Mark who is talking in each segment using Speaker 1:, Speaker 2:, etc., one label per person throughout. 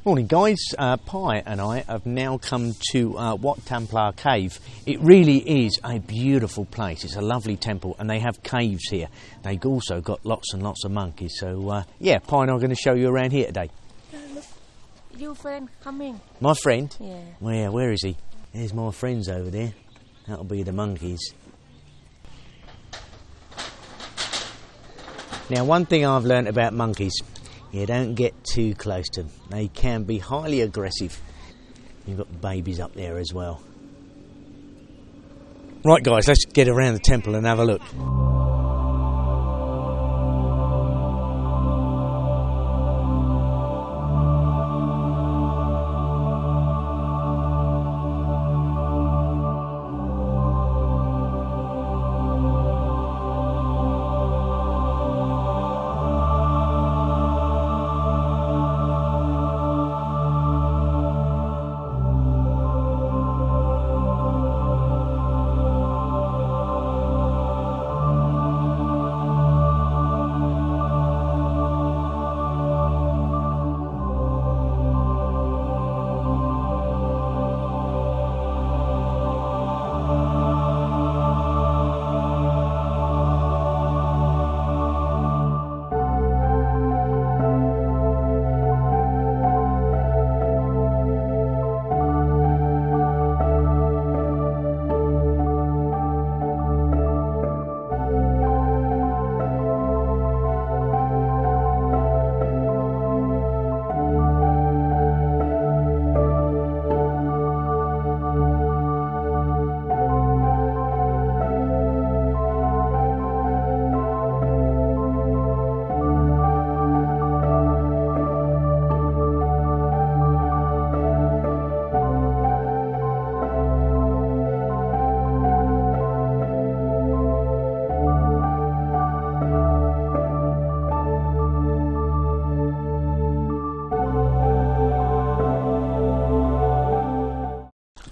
Speaker 1: Morning guys, Pi and I have now come to Wat Tham Pla Cave. It really is a beautiful place. It's a lovely temple and they have caves here. They've also got lots and lots of monkeys. So yeah, Pi and I are going to show you around here today.
Speaker 2: Look, your friend coming.
Speaker 1: My friend?
Speaker 2: Yeah.
Speaker 1: Where is he? There's my friends over there. That'll be the monkeys. Now one thing I've learnt about monkeys, you don't get too close to them. They can be highly aggressive. You've got babies up there as well. Right guys, let's get around the temple and have a look.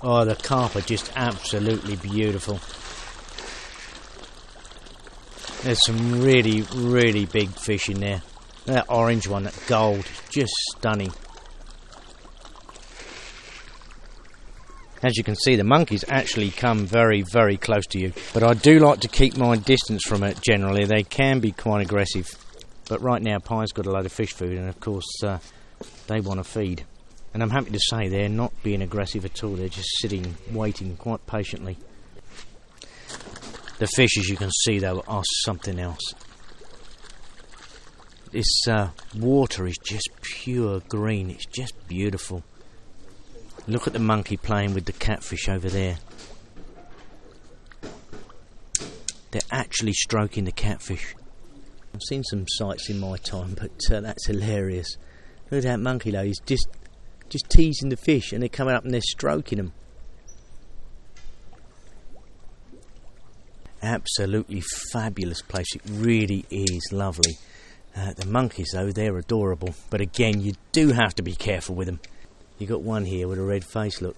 Speaker 1: Oh, the carp are just absolutely beautiful. There's some really, really big fish in there. That orange one, that gold, just stunning. As you can see, the monkeys actually come very, very close to you. But I do like to keep my distance from it generally. They can be quite aggressive. But right now, Pi's got a load of fish food, and of course, they want to feed. And I'm happy to say they're not being aggressive at all. They're just sitting, waiting quite patiently. The fish, as you can see, though, are something else. This water is just pure green. It's just beautiful. Look at the monkey playing with the catfish over there. They're actually stroking the catfish. I've seen some sights in my time, but that's hilarious. Look at that monkey, though. He's just teasing the fish, and they're coming up and they're stroking them. Absolutely fabulous place. It really is lovely. The monkeys, though, they're adorable. But again, you do have to be careful with them. You got one here with a red face, look.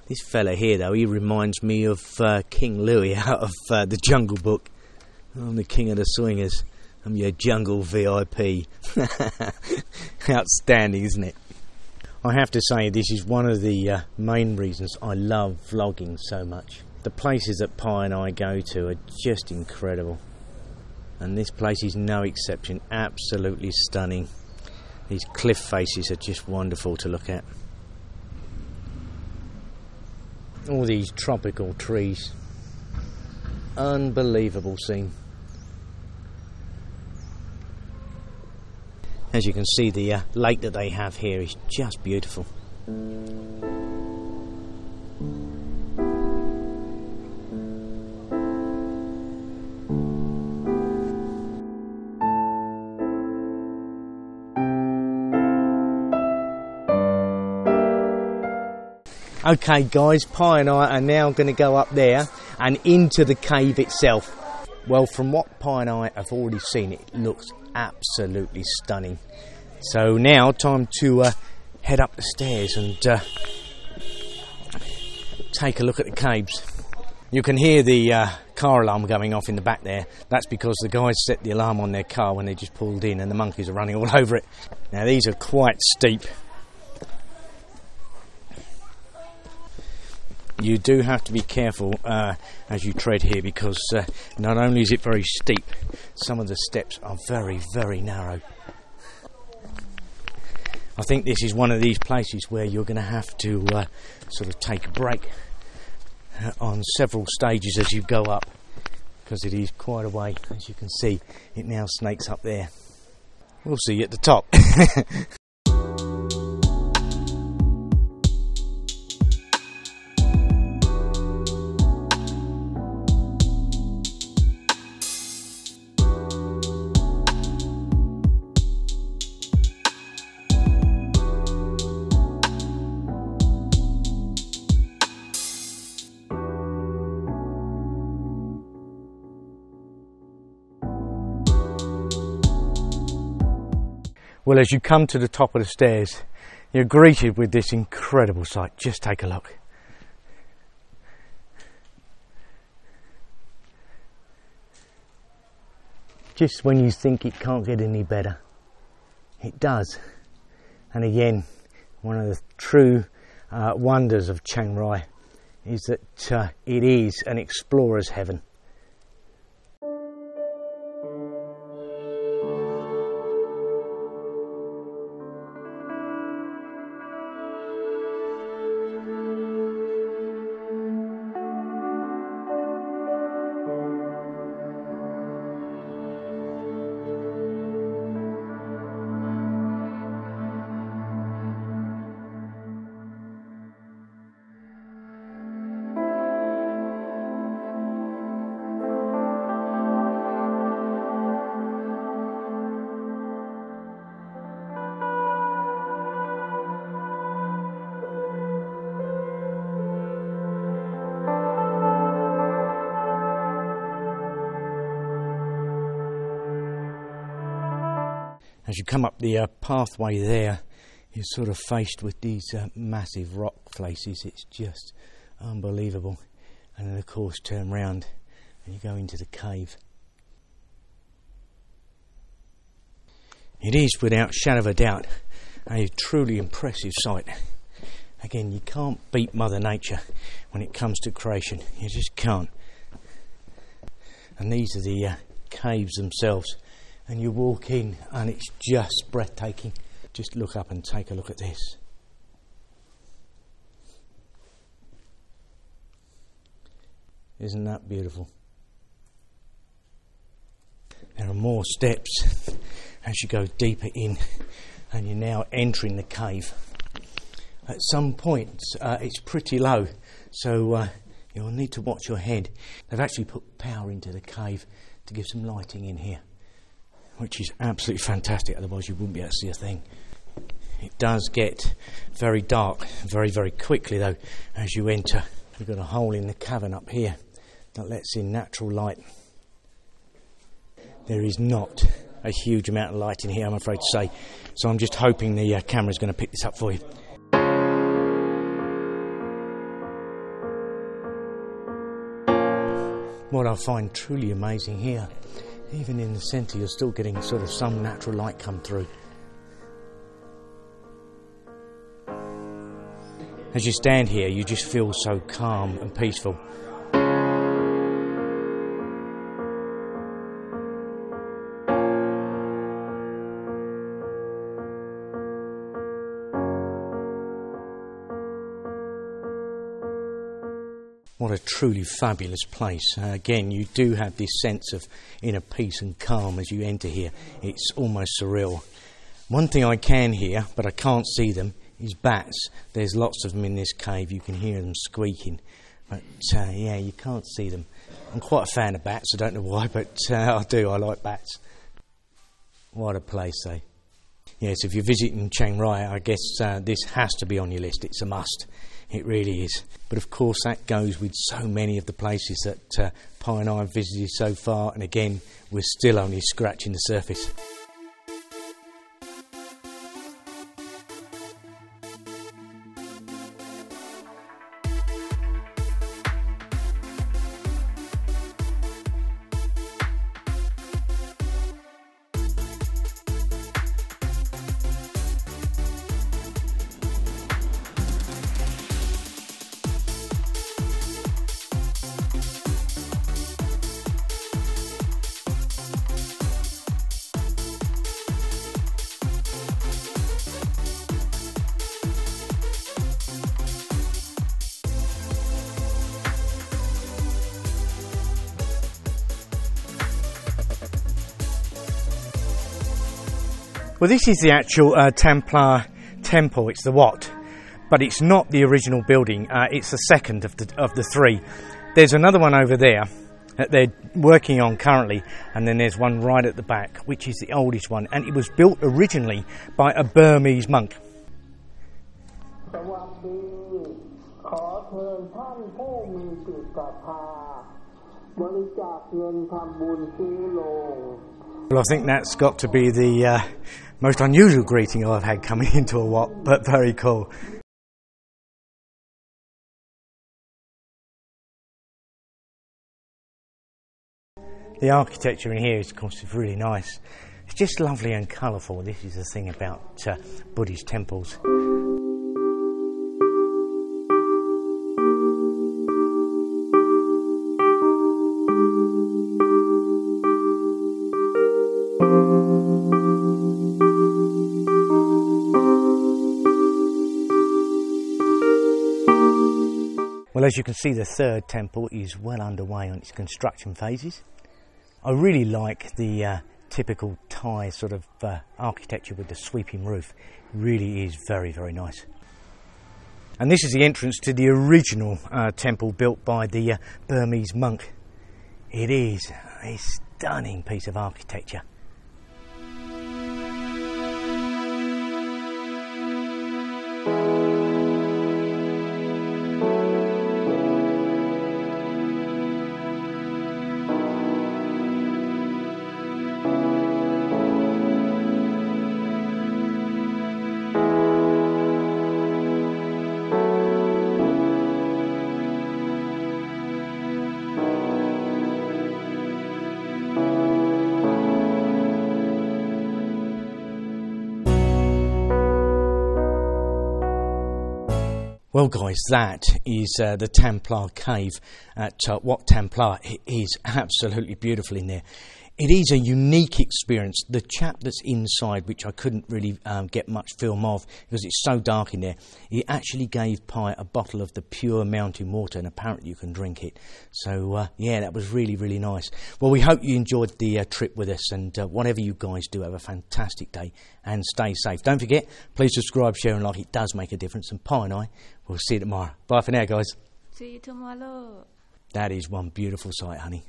Speaker 1: This fella here, though, he reminds me of King Louis out of the Jungle Book. I'm the king of the swingers. I'm your jungle VIP. Outstanding, isn't it? I have to say, this is one of the main reasons I love vlogging so much. The places that Pi and I go to are just incredible. And this place is no exception. Absolutely stunning. These cliff faces are just wonderful to look at. All these tropical trees. Unbelievable scene. As you can see, the lake that they have here is just beautiful. Okay guys, Pi and I are now going to go up there and into the cave itself. Well, from what Pi and I have already seen, it looks absolutely stunning. So now, time to head up the stairs and take a look at the caves. You can hear the car alarm going off in the back there. That's because the guys set the alarm on their car when they just pulled in and the monkeys are running all over it. Now these are quite steep. You do have to be careful as you tread here, because not only is it very steep, some of the steps are very, very narrow. I think this is one of these places where you're going to have to sort of take a break on several stages as you go up, because it is quite a way. As you can see, it now snakes up there. We'll see you at the top. Well, as you come to the top of the stairs, you're greeted with this incredible sight. Just take a look. Just when you think it can't get any better, it does. And again, one of the true wonders of Chiang Rai is that it is an explorer's heaven. As you come up the pathway there, you're sort of faced with these massive rock faces. It's just unbelievable. And then of course turn round and you go into the cave. It is without shadow of a doubt a truly impressive sight. Again, you can't beat Mother Nature when it comes to creation. You just can't. And these are the caves themselves. And you walk in and it's just breathtaking. Just look up and take a look at this. Isn't that beautiful? There are more steps as you go deeper in, and you're now entering the cave. At some points it's pretty low, so you'll need to watch your head. They've actually put power into the cave to give some lighting in here, which is absolutely fantastic, otherwise you wouldn't be able to see a thing. It does get very dark very, very quickly though as you enter. We've got a hole in the cavern up here that lets in natural light. There is not a huge amount of light in here, I'm afraid to say, so I'm just hoping the camera's going to pick this up for you. What I find truly amazing here, even in the centre you're still getting sort of some natural light come through. As you stand here you just feel so calm and peaceful. What a truly fabulous place. Again, you do have this sense of inner peace and calm as you enter here. It's almost surreal. One thing I can hear, but I can't see them, is bats. There's lots of them in this cave. You can hear them squeaking. But yeah, you can't see them. I'm quite a fan of bats. I don't know why, but I do. I like bats. What a place, eh? Yes, if you're visiting Chiang Rai, I guess this has to be on your list. It's a must. It really is. But of course that goes with so many of the places that Pi and I have visited so far, and again we're still only scratching the surface. Well, this is the actual Tham Pla temple. It's the Wat, but it's not the original building. It's the second of the three. There's another one over there that they're working on currently, and then there's one right at the back, which is the oldest one, and it was built originally by a Burmese monk. Well, I think that's got to be the most unusual greeting I've had coming into a Wat, but very cool. The architecture in here is, of course, really nice. It's just lovely and colourful. This is the thing about Buddhist temples. Well, as you can see, the third temple is well underway on its construction phases. I really like the typical Thai sort of architecture with the sweeping roof. It really is very, very nice. And this is the entrance to the original temple built by the Burmese monk. It is a stunning piece of architecture. Well, guys, that is the Tham Pla Cave at Wat Tham Pla. It is absolutely beautiful in there. It is a unique experience. The chap that's inside, which I couldn't really get much film of because it's so dark in there, he actually gave Pi a bottle of the pure mountain water, and apparently you can drink it. So, yeah, that was really, really nice. Well, we hope you enjoyed the trip with us, and whatever you guys do, have a fantastic day and stay safe. Don't forget, please subscribe, share and like. It does make a difference, and Pi and I will see you tomorrow. Bye for now, guys.
Speaker 2: See you tomorrow.
Speaker 1: That is one beautiful sight, honey.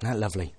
Speaker 1: Isn't that lovely?